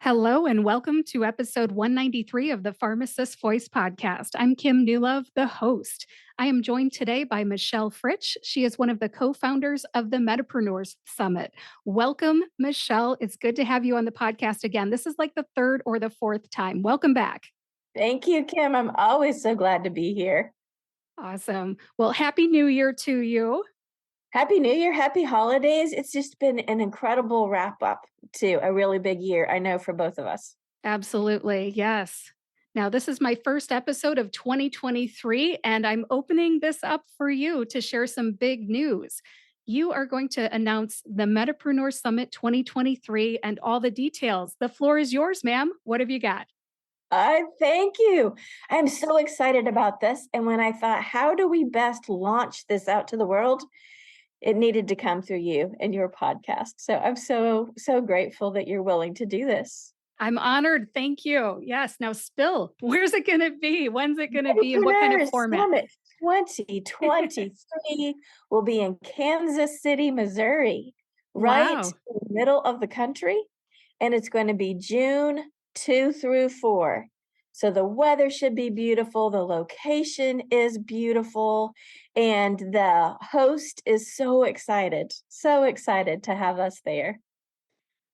Hello and welcome to episode 193 of the Pharmacist Voice podcast. I'm Kim Newlove, the host. I am joined today by Michelle Fritsch. She is one of the co-founders of the Medipreneurs Summit. Welcome, Michelle. It's good to have you on the podcast again. This is like the third or the fourth time. Welcome back. Thank you, Kim. I'm always so glad to be here. Awesome. Well, Happy New Year to you. Happy New Year. Happy holidays. It's just been an incredible wrap up to a really big year, I know, for both of us. Absolutely. Yes. Now, this is my first episode of 2023, and I'm opening this up for you to share some big news. You are going to announce the Medipreneurs Summit 2023 and all the details. The floor is yours, ma'am. What have you got? I thank you. I'm so excited about this. And when I thought, how do we best launch this out to the world? It needed to come through you and your podcast. So I'm so grateful that you're willing to do this. I'm honored. Thank you. Yes. Now, spill. Where's it going to be? When's it going to be? And what kind of format? Summit 2023 will be in Kansas City, Missouri, right in the middle of the country. And it's going to be June 2 through 4. So the weather should be beautiful. The location is beautiful. And the host is so excited to have us there.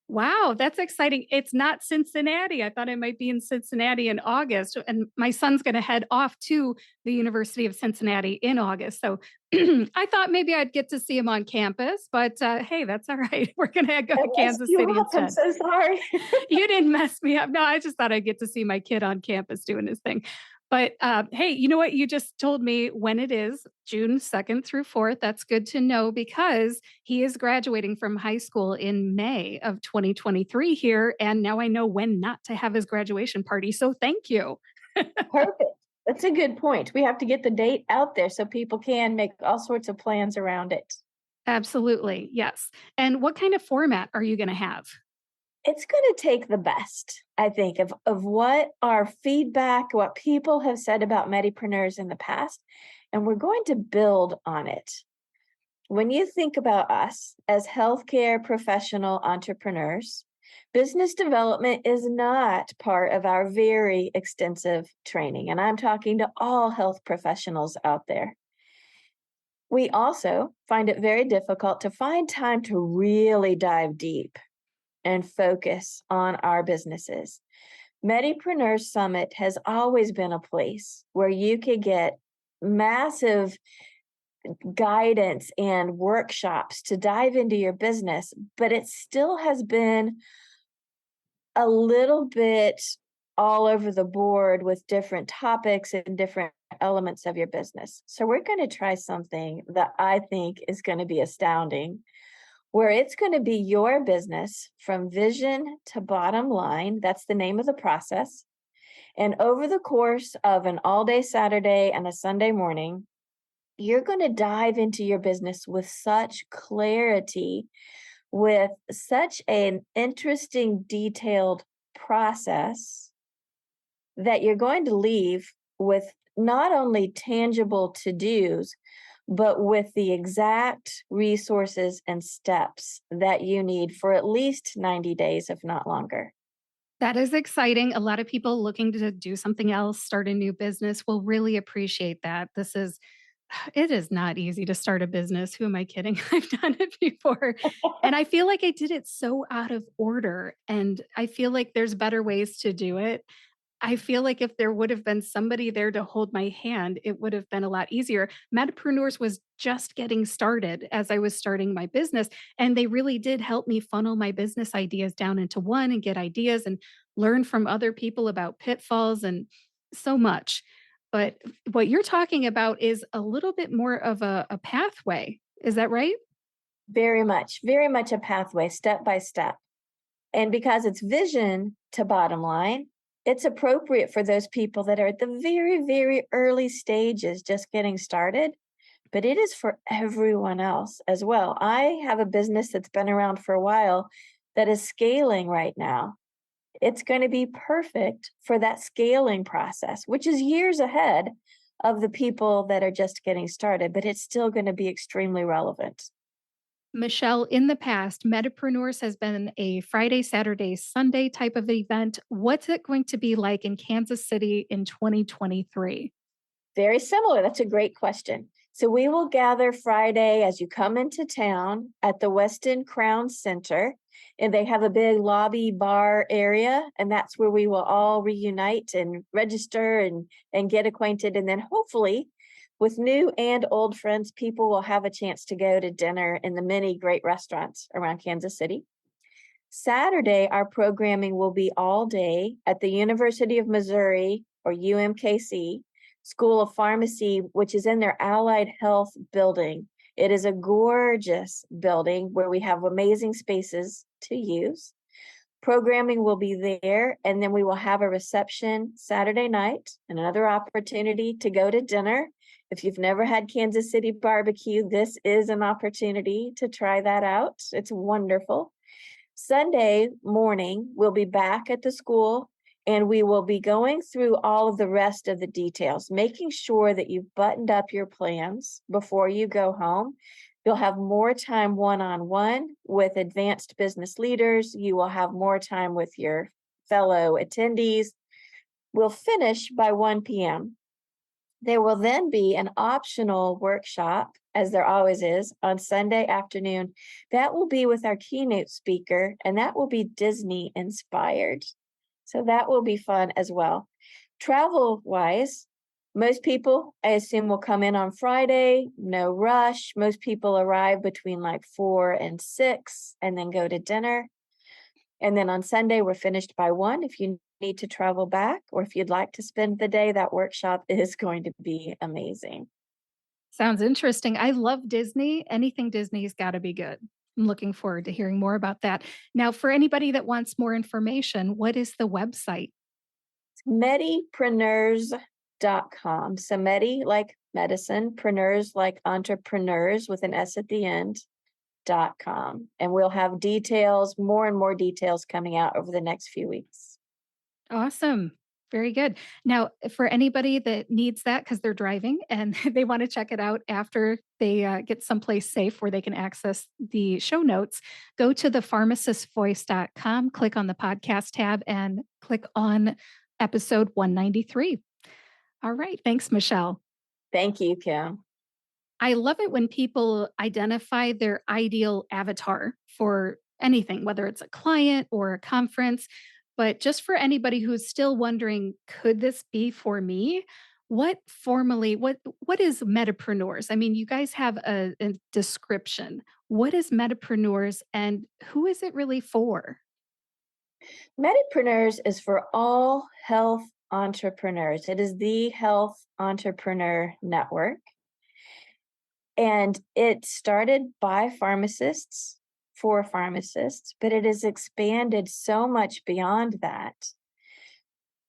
Wow, that's exciting. It's not Cincinnati. I thought it might be in Cincinnati in August. And my son's going to head off to the University of Cincinnati in August. So I thought maybe I'd get to see him on campus, but hey, that's all right. We're going to go to Kansas City instead. I'm so sorry. You didn't mess me up. No, I just thought I'd get to see my kid on campus doing his thing. But hey, you know what? You just told me when it is, June 2nd through 4th. That's good to know because he is graduating from high school in May of 2023 here. And now I know when not to have his graduation party. So thank you. Perfect. That's a good point. We have to get the date out there so people can make all sorts of plans around it. Absolutely. Yes. And what kind of format are you going to have? It's going to take the best, I think, of what our feedback, what people have said about Medipreneurs in the past, and we're going to build on it. When you think about us as healthcare professional entrepreneurs, business development is not part of our very extensive training, and I'm talking to all health professionals out there. We also find it very difficult to find time to really dive deep and focus on our businesses. Medipreneurs Summit has always been a place where you could get massive guidance and workshops to dive into your business, but it still has been a little bit all over the board with different topics and different elements of your business. So we're going to try something that I think is going to be astounding, where it's going to be your business from vision to bottom line. That's the name of the process. And over the course of an all-day Saturday and a Sunday morning, you're going to dive into your business with such clarity, with such an interesting, detailed process that you're going to leave with not only tangible to-dos, but with the exact resources and steps that you need for at least 90 days, if not longer. That is exciting. A lot of people looking to do something else, start a new business will really appreciate that. It is not easy to start a business. Who am I kidding? I've done it before. And I feel like I did it so out of order. And I feel like there's better ways to do it. I feel like if there would have been somebody there to hold my hand, it would have been a lot easier. Medipreneurs was just getting started as I was starting my business, and they really did help me funnel my business ideas down into one and get ideas and learn from other people about pitfalls and so much. But what you're talking about is a little bit more of a pathway. Is that right? Very much a pathway, step by step. And because it's vision to bottom line, it's appropriate for those people that are at the very, very early stages, just getting started, but it is for everyone else as well. I have a business that's been around for a while that is scaling right now. It's going to be perfect for that scaling process, which is years ahead of the people that are just getting started, but it's still going to be extremely relevant. Michelle, in the past, Medipreneurs has been a Friday, Saturday, Sunday type of event. What's it going to be like in Kansas City in 2023? Very similar. That's a great question. So we will gather Friday as you come into town at the Westin Crown Center, and they have a big lobby bar area, and that's where we will all reunite and register and get acquainted. And then hopefully, with new and old friends, people will have a chance to go to dinner in the many great restaurants around Kansas City. Saturday, our programming will be all day at the University of Missouri, or UMKC, School of Pharmacy, which is in their Allied Health building. It is a gorgeous building where we have amazing spaces to use. Programming will be there, and then we will have a reception Saturday night and another opportunity to go to dinner. If you've never had Kansas City barbecue, this is an opportunity to try that out. It's wonderful. Sunday morning, we'll be back at the school and we will be going through all of the rest of the details, making sure that you've buttoned up your plans before you go home. You'll have more time one-on-one with advanced business leaders. You will have more time with your fellow attendees. We'll finish by 1 p.m. There will then be an optional workshop, as there always is, on Sunday afternoon. That will be with our keynote speaker, and that will be Disney inspired. So that will be fun as well. Travel-wise, most people, I assume, will come in on Friday, no rush. Most people arrive between like 4 and 6 and then go to dinner. And then on Sunday, we're finished by 1. If you need to travel back or if you'd like to spend the day, that workshop is going to be amazing. Sounds interesting. I love Disney. Anything Disney's got to be good. I'm looking forward to hearing more about that. Now, for anybody that wants more information, what is the website? Medipreneurs.com. So Medi like medicine, preneurs like entrepreneurs with an S at the end.com. And we'll have details, more and more details coming out over the next few weeks. Awesome. Very good. Now, for anybody that needs that because they're driving and they want to check it out after they get someplace safe where they can access the show notes, go to thepharmacistvoice.com, click on the podcast tab, and click on episode 193. All right. Thanks, Michelle. Thank you, Kim. I love it when people identify their ideal avatar for anything, whether it's a client or a conference. But just for anybody who's still wondering, could this be for me? What is Medipreneurs? I mean, you guys have a description. What is Medipreneurs and who is it really for? Medipreneurs is for all health entrepreneurs. It is the health entrepreneur network. And it started by pharmacists for pharmacists, but it has expanded so much beyond that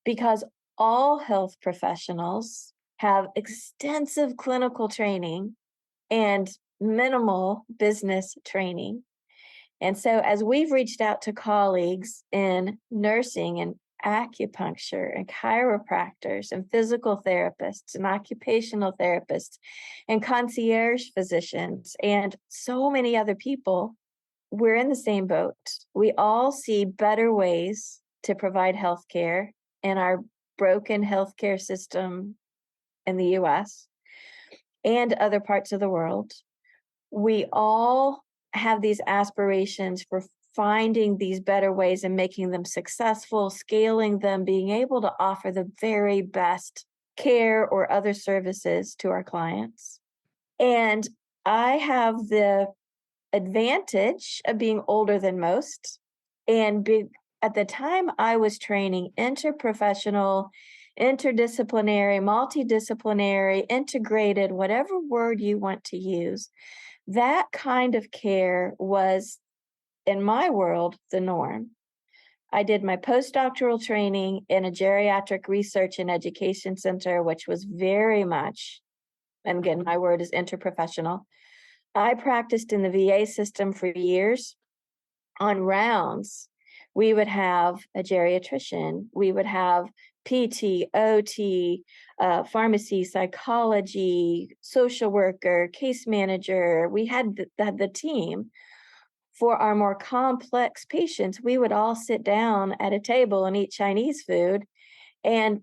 because all health professionals have extensive clinical training and minimal business training. And so, as we've reached out to colleagues in nursing and acupuncture and chiropractors and physical therapists and occupational therapists and concierge physicians and so many other people, we're in the same boat. We all see better ways to provide healthcare in our broken healthcare system in the US and other parts of the world. We all have these aspirations for finding these better ways and making them successful, scaling them, being able to offer the very best care or other services to our clients. And I have the advantage of being older than most. And at the time I was training interprofessional, interdisciplinary, multidisciplinary, integrated, whatever word you want to use, that kind of care was, in my world, the norm. I did my postdoctoral training in a geriatric research and education center, which was very much, and again, my word is interprofessional. I practiced in the VA system for years on rounds we would have a geriatrician, we would have PT, OT, pharmacy, psychology, social worker, case manager. We had the team. For our more complex patients, we would all sit down at a table and eat Chinese food and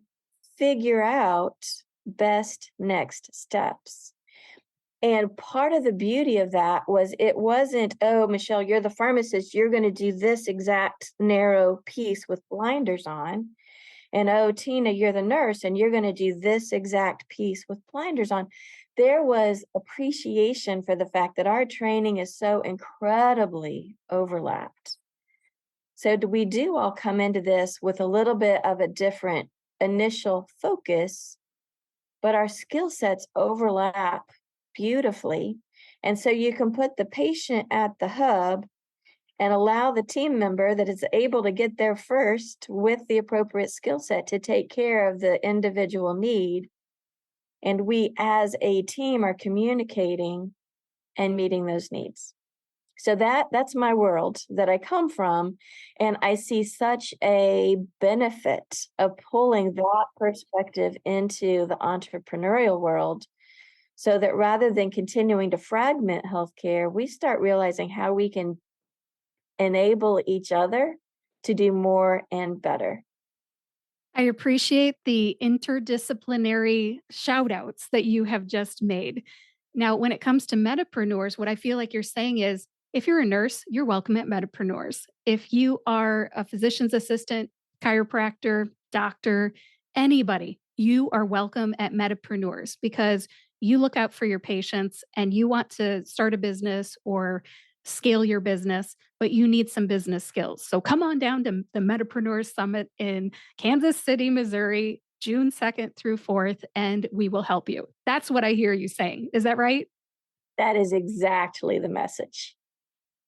figure out best next steps. And part of the beauty of that was it wasn't, oh, Michelle, you're the pharmacist, you're going to do this exact narrow piece with blinders on. And oh, Tina, you're the nurse and you're going to do this exact piece with blinders on. There was appreciation for the fact that our training is so incredibly overlapped. So we do all come into this with a little bit of a different initial focus, but our skill sets overlap beautifully. And so you can put the patient at the hub and allow the team member that is able to get there first with the appropriate skill set to take care of the individual need. And we as a team are communicating and meeting those needs. So that's my world that I come from. And I see such a benefit of pulling that perspective into the entrepreneurial world, so that rather than continuing to fragment healthcare, we start realizing how we can enable each other to do more and better. I appreciate the interdisciplinary shout outs that you have just made. Now, when it comes to Medipreneurs, what I feel like you're saying is if you're a nurse, you're welcome at Medipreneurs. If you are a physician's assistant, chiropractor, doctor, anybody, you are welcome at Medipreneurs because you look out for your patients and you want to start a business or scale your business, but you need some business skills. So come on down to the Medipreneurs Summit in Kansas City, Missouri, June 2nd through 4th, and we will help you. That's what I hear you saying. Is that right? That is exactly the message.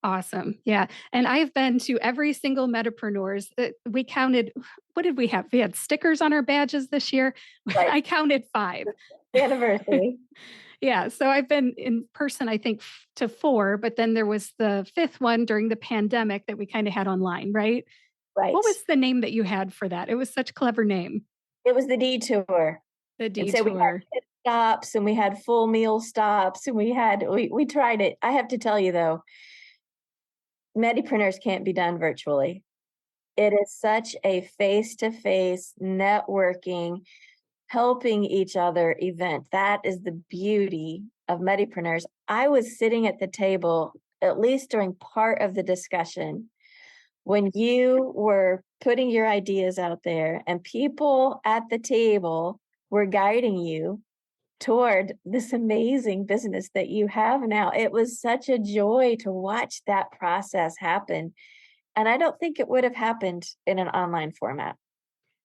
Awesome. Yeah. And I've been to every single Medipreneurs. We counted, what did we have? We had stickers on our badges this year. Right. I counted 5. Anniversary. Yeah. So I've been in person, I think, to 4, but then there was the 5th one during the pandemic that we kind of had online, right? Right. What was the name that you had for that? It was such a clever name. It was the detour. The And so we had detour. pit stops and we had full meal stops and we tried it. I have to tell you though, Medipreneurs can't be done virtually. It is such a face-to-face networking, helping each other event. That is the beauty of Medipreneurs. I was sitting at the table, at least during part of the discussion, when you were putting your ideas out there and people at the table were guiding you toward this amazing business that you have now. It was such a joy to watch that process happen. And I don't think it would have happened in an online format.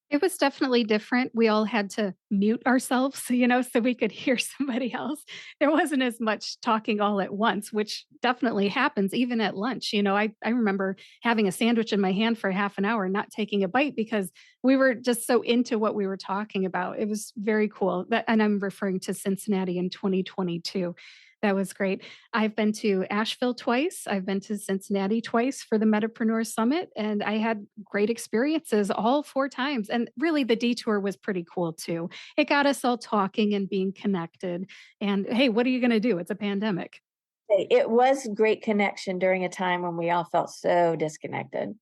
It was definitely different. We all had to mute ourselves, so we could hear somebody else. There wasn't as much talking all at once, which definitely happens even at lunch. I remember having a sandwich in my hand for half an hour, not taking a bite because we were just so into what we were talking about. It was very cool. And I'm referring to Cincinnati in 2022. That was great. I've been to Asheville twice. I've been to Cincinnati twice for the Medipreneurs Summit, and I had great experiences all 4 times. And really, the detour was pretty cool too. It got us all talking and being connected. And hey, what are you going to do? It's a pandemic. It was great connection during a time when we all felt so disconnected.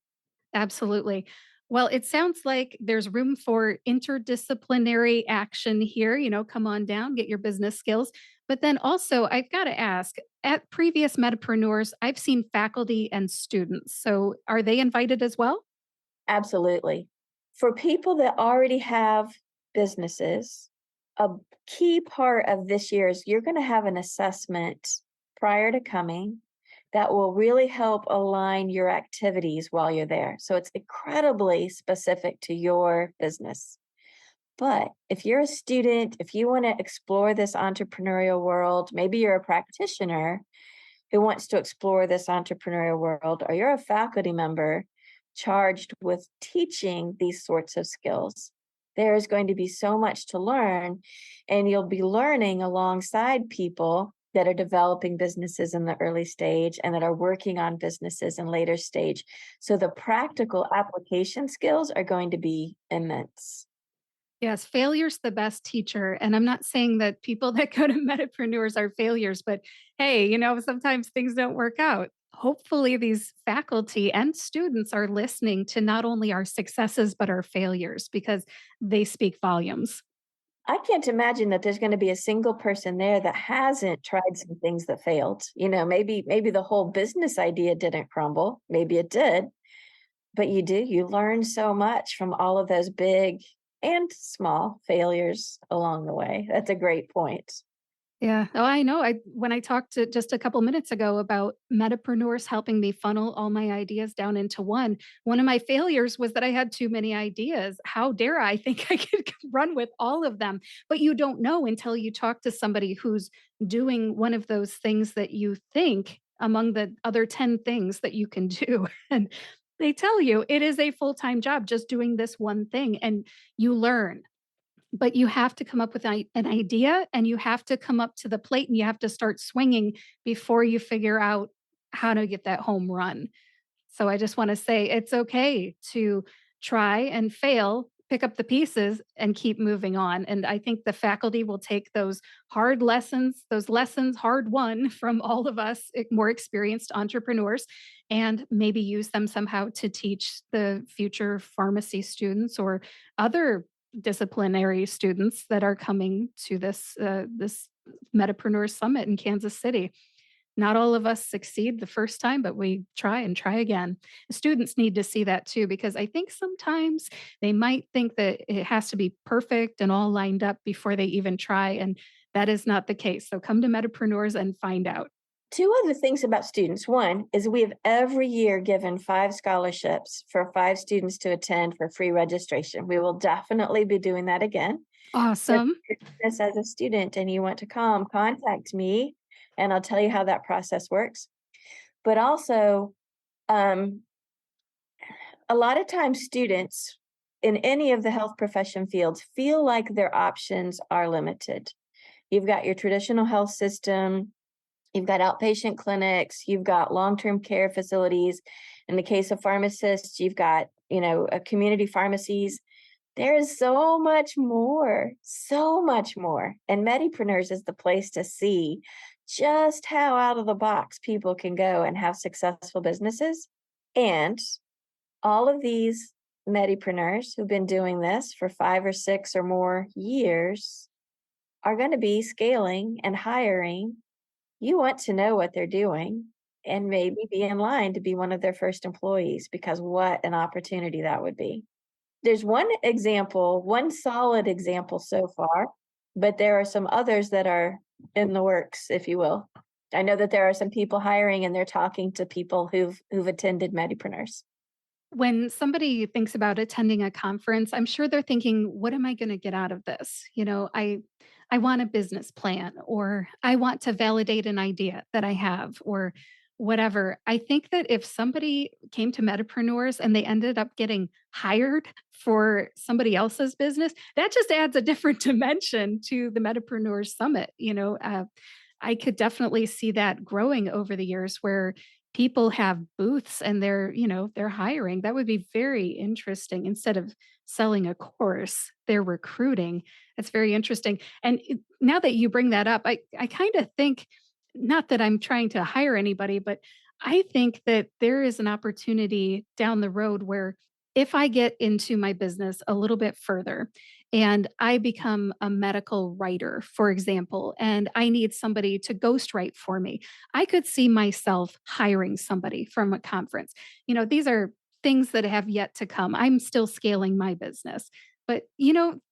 Absolutely. Well, it sounds like there's room for interdisciplinary action here. Come on down, get your business skills. But then also, I've got to ask at previous Medipreneurs, I've seen faculty and students. So are they invited as well? Absolutely. For people that already have businesses, a key part of this year is you're going to have an assessment prior to coming that will really help align your activities while you're there. So it's incredibly specific to your business. But if you're a student, if you want to explore this entrepreneurial world, maybe you're a practitioner who wants to explore this entrepreneurial world, or you're a faculty member charged with teaching these sorts of skills, there is going to be so much to learn, and you'll be learning alongside people that are developing businesses in the early stage and that are working on businesses in later stage. So the practical application skills are going to be immense. Yes, failure's the best teacher, and I'm not saying that people that go to Medipreneurs are failures, but hey, sometimes things don't work out. Hopefully, these faculty and students are listening to not only our successes, but our failures because they speak volumes. I can't imagine that there's gonna be a single person there that hasn't tried some things that failed. Maybe the whole business idea didn't crumble, maybe it did, but you learn so much from all of those big and small failures along the way. That's a great point. Yeah. Oh, I know. When I talked to just a couple minutes ago about Metapreneurs helping me funnel all my ideas down into one of my failures was that I had too many ideas. How dare I think I could run with all of them? But you don't know until you talk to somebody who's doing one of those things that you think among the other 10 things that you can do. And they tell you it is a full-time job just doing this one thing and you learn, but you have to come up with an idea and you have to come up to the plate and you have to start swinging before you figure out how to get that home run. So I just want to say it's okay to try and fail, pick up the pieces and keep moving on. And I think the faculty will take those lessons hard won from all of us more experienced entrepreneurs and maybe use them somehow to teach the future pharmacy students or other disciplinary students that are coming to this Medipreneurs Summit in Kansas City. Not all of us succeed the first time, but we try and try again. Students need to see that too, because I think sometimes they might think that it has to be perfect and all lined up before they even try. And that is not the case. So come to Metapreneurs and find out. Two other things about students. One is we have every year given 5 scholarships for 5 students to attend for free registration. We will definitely be doing that again. So if Awesome. you're doing this as a student and you want to come, contact me and I'll tell you how that process works. But also, um, a lot of times students in any of the health profession fields feel like their options are limited. You've got your traditional health system, you've got outpatient clinics, you've got long-term care facilities. In the case of pharmacists, you've got, community pharmacies. There is so much more, so much more. And Medipreneurs is the place to see just how out of the box people can go and have successful businesses. And all of these Medipreneurs who've been doing this for 5 or 6 or more years are going to be scaling and hiring. You want to know what they're doing and maybe be in line to be one of their first employees, because what an opportunity that would be. There's one example, one solid example so far, but there are some others that are in the works, if you will. I know that there are some people hiring and they're talking to people who've attended Medipreneurs. When somebody thinks about attending a conference, I'm sure they're thinking, what am I going to get out of this? I want a business plan or I want to validate an idea that I have or whatever. I think that if somebody came to Metapreneurs and they ended up getting hired for somebody else's business, that just adds a different dimension to the Metapreneurs Summit. I could definitely see that growing over the years where people have booths and they're hiring. That would be very interesting. Instead of selling a course, they're recruiting. That's very interesting. And now that you bring that up, I kind of think, not that I'm trying to hire anybody, but I think that there is an opportunity down the road where if I get into my business a little bit further and I become a medical writer, for example, and I need somebody to ghostwrite for me, I could see myself hiring somebody from a conference. These are things that have yet to come. I'm still scaling my business. But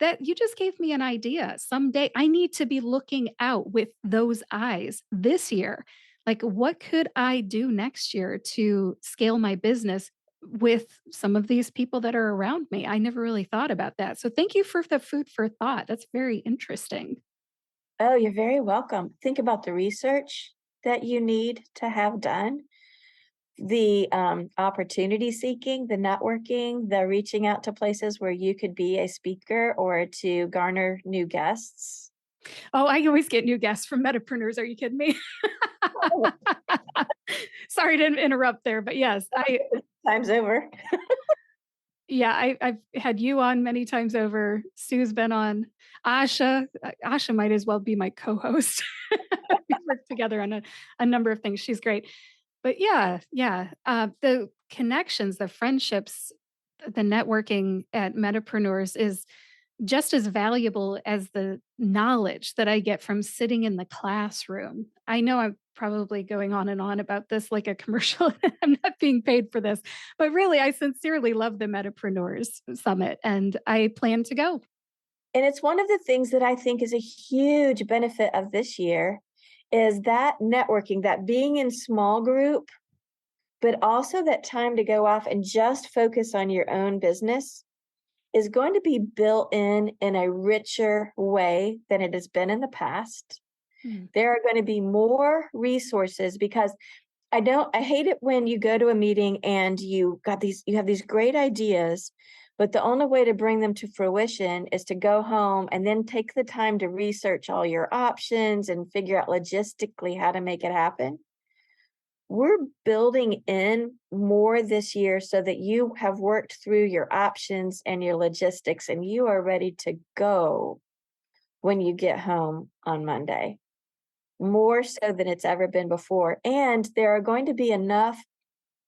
that you just gave me an idea. Someday I need to be looking out with those eyes this year. Like, what could I do next year to scale my business with some of these people that are around me? I never really thought about that. So thank you for the food for thought. That's very interesting. Oh, you're very welcome. Think about the research that you need to have done, the opportunity seeking, the networking, the reaching out to places where you could be a speaker or to garner new guests. Oh, I always get new guests from Medipreneurs. Are you kidding me? Oh, Sorry to interrupt there, but yes, time's over. I've had you on many times over. Sue's been on. Asha might as well be my co-host. We work together on a number of things. She's great. But the connections, the friendships, the networking at Metapreneurs is just as valuable as the knowledge that I get from sitting in the classroom. I know I'm probably going on and on about this like a commercial. I'm not being paid for this, but really, I sincerely love the Metapreneurs Summit and I plan to go. And it's one of the things that I think is a huge benefit of this year is that networking, that being in small group, but also that time to go off and just focus on your own business is going to be built in a richer way than it has been in the past. Hmm. There are going to be more resources because I hate it when you go to a meeting and you have these great ideas, but the only way to bring them to fruition is to go home and then take the time to research all your options and figure out logistically how to make it happen. We're building in more this year so that you have worked through your options and your logistics and you are ready to go when you get home on Monday, more so than it's ever been before. And there are going to be enough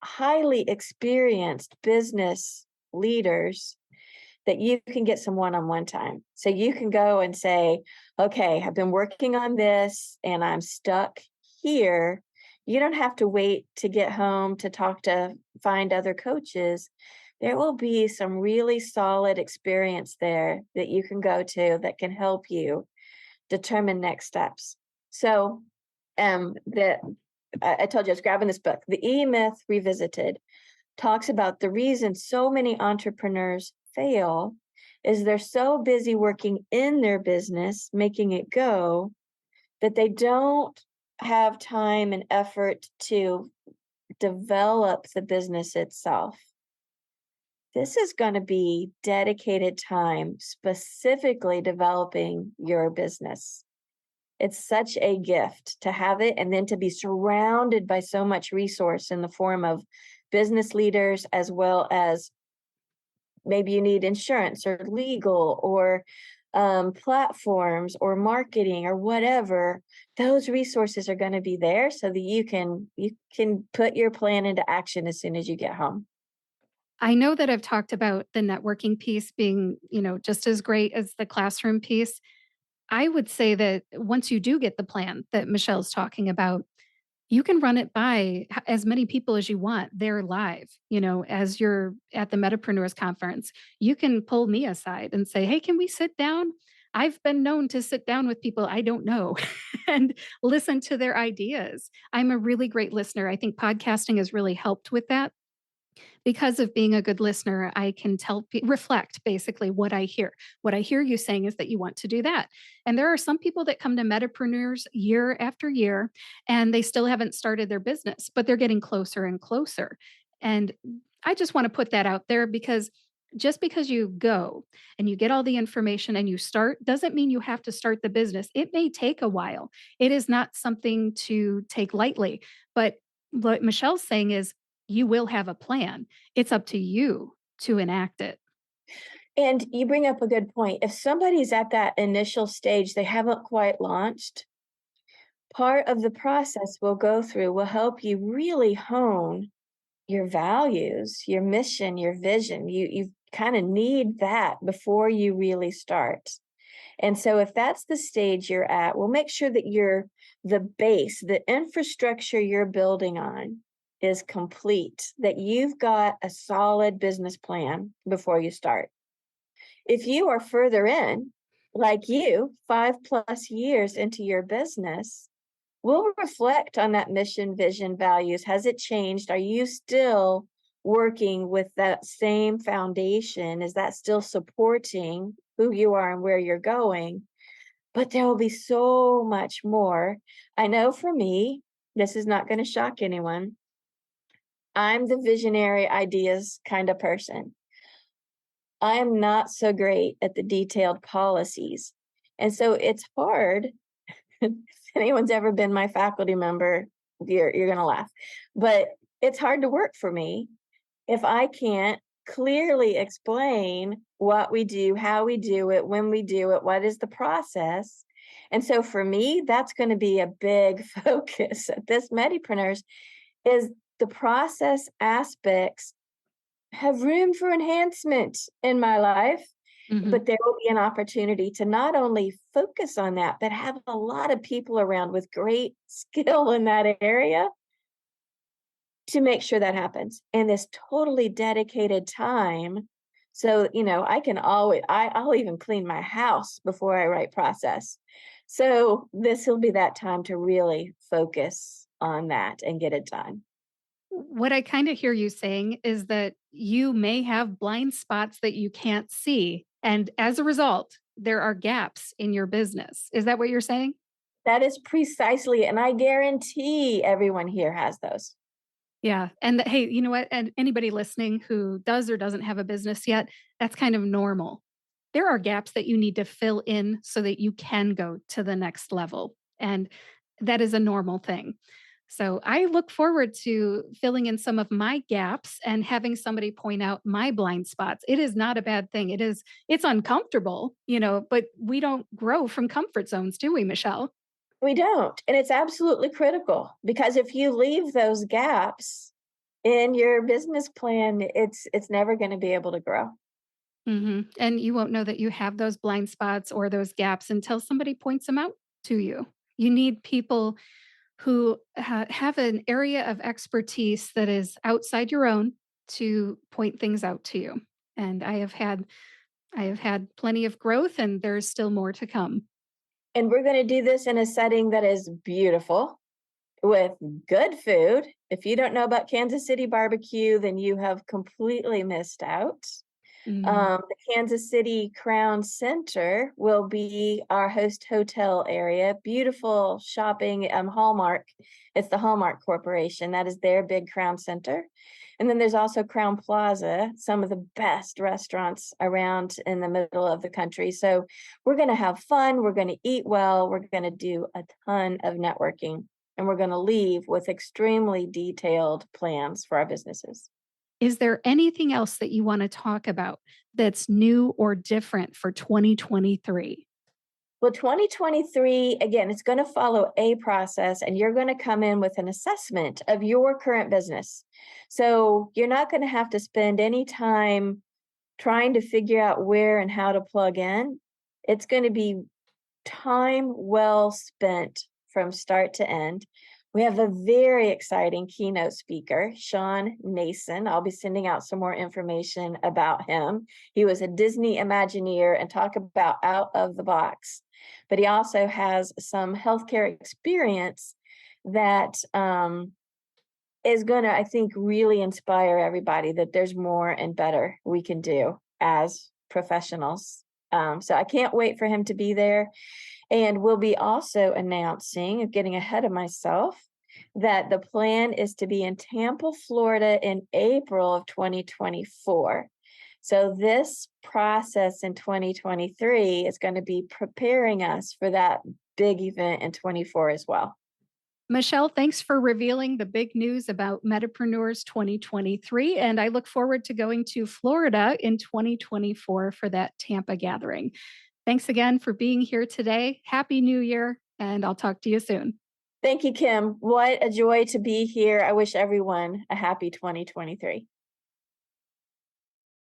highly experienced business leaders that you can get some one-on-one time. So you can go and say, okay, I've been working on this and I'm stuck here. You don't have to wait to get home to find other coaches. There will be some really solid experience there that you can go to that can help you determine next steps. So I told you I was grabbing this book, The E-Myth Revisited, talks about the reason so many entrepreneurs fail is they're so busy working in their business, making it go, that they don't have time and effort to develop the business itself. This is going to be dedicated time specifically developing your business. It's such a gift to have it and then to be surrounded by so much resource in the form of business leaders, as well as maybe you need insurance or legal or platforms or marketing or whatever. Those resources are going to be there so that you can put your plan into action as soon as you get home. I know that I've talked about the networking piece being, just as great as the classroom piece. I would say that once you do get the plan that Michelle's talking about, you can run it by as many people as you want. They're live, as you're at the Metapreneurs Conference. You can pull me aside and say, hey, can we sit down? I've been known to sit down with people I don't know and listen to their ideas. I'm a really great listener. I think podcasting has really helped with that because of being a good listener. I can reflect basically what I hear. What I hear you saying is that you want to do that. And there are some people that come to Metapreneurs year after year and they still haven't started their business, but they're getting closer and closer. And I just want to put that out there because just because you go and you get all the information and you start doesn't mean you have to start the business. It may take a while. It is not something to take lightly. But what Michelle's saying is you will have a plan. It's up to you to enact it. And you bring up a good point. If somebody's at that initial stage, they haven't quite launched, part of the process we'll go through will help you really hone your values, your mission, your vision. You kind of need that before you really start. And so if that's the stage you're at, we'll make sure that the base, the infrastructure you're building on is complete, that you've got a solid business plan before you start. If you are further in, like you, 5+ years into your business, we'll reflect on that mission, vision, values. Has it changed? Are you still working with that same foundation? Is that still supporting who you are and where you're going? But there will be so much more. I know for me, this is not going to shock anyone. I'm the visionary ideas kind of person. I am not so great at the detailed policies. And so it's hard. If anyone's ever been my faculty member, you're going to laugh. But it's hard to work for me if I can't clearly explain what we do, how we do it, when we do it, what is the process. And so for me, that's going to be a big focus at this Medipreneurs is the process aspects have room for enhancement in my life, Mhm. but there will be an opportunity to not only focus on that, but have a lot of people around with great skill in that area to make sure that happens. And this totally dedicated time. So, I can always, I'll even clean my house before I write process. So this will be that time to really focus on that and get it done. What I kind of hear you saying is that you may have blind spots that you can't see. And as a result, there are gaps in your business. Is that what you're saying? That is precisely, and I guarantee everyone here has those. Yeah. And hey, you know what? And anybody listening who does or doesn't have a business yet, that's kind of normal. There are gaps that you need to fill in so that you can go to the next level. And that is a normal thing. So I look forward to filling in some of my gaps and having somebody point out my blind spots. It is not a bad thing. It's uncomfortable, but we don't grow from comfort zones, do we, Michelle? We don't, and it's absolutely critical because if you leave those gaps in your business plan, it's never gonna be able to grow. And you won't know that you have those blind spots or those gaps until somebody points them out to you. You need people who have an area of expertise that is outside your own to point things out to you. And I have had plenty of growth and there's still more to come. And we're gonna do this in a setting that is beautiful with good food. If you don't know about Kansas City barbecue, then you have completely missed out. Mm. The Kansas City Crown Center will be our host hotel area. Beautiful shopping, Hallmark. It's the Hallmark Corporation. That is their big Crown Center. And then there's also Crown Plaza, some of the best restaurants around in the middle of the country. So we're going to have fun. We're going to eat well. We're going to do a ton of networking. And we're going to leave with extremely detailed plans for our businesses. Is there anything else that you want to talk about that's new or different for 2023? Well, 2023, again, it's going to follow a process and you're going to come in with an assessment of your current business. So you're not going to have to spend any time trying to figure out where and how to plug in. It's going to be time well spent from start to end. We have a very exciting keynote speaker, Sean Nason. I'll be sending out some more information about him. He was a Disney Imagineer and talk about out of the box, but he also has some healthcare experience that is going to, I think, really inspire everybody that there's more and better we can do as professionals. So I can't wait for him to be there. And we'll be also announcing, getting ahead of myself, that the plan is to be in Tampa, Florida in April of 2024. So this process in 2023 is going to be preparing us for that big event in 24 as well. Michelle, thanks for revealing the big news about Medipreneurs 2023. And I look forward to going to Florida in 2024 for that Tampa gathering. Thanks again for being here today. Happy New Year, and I'll talk to you soon. Thank you, Kim. What a joy to be here. I wish everyone a happy 2023.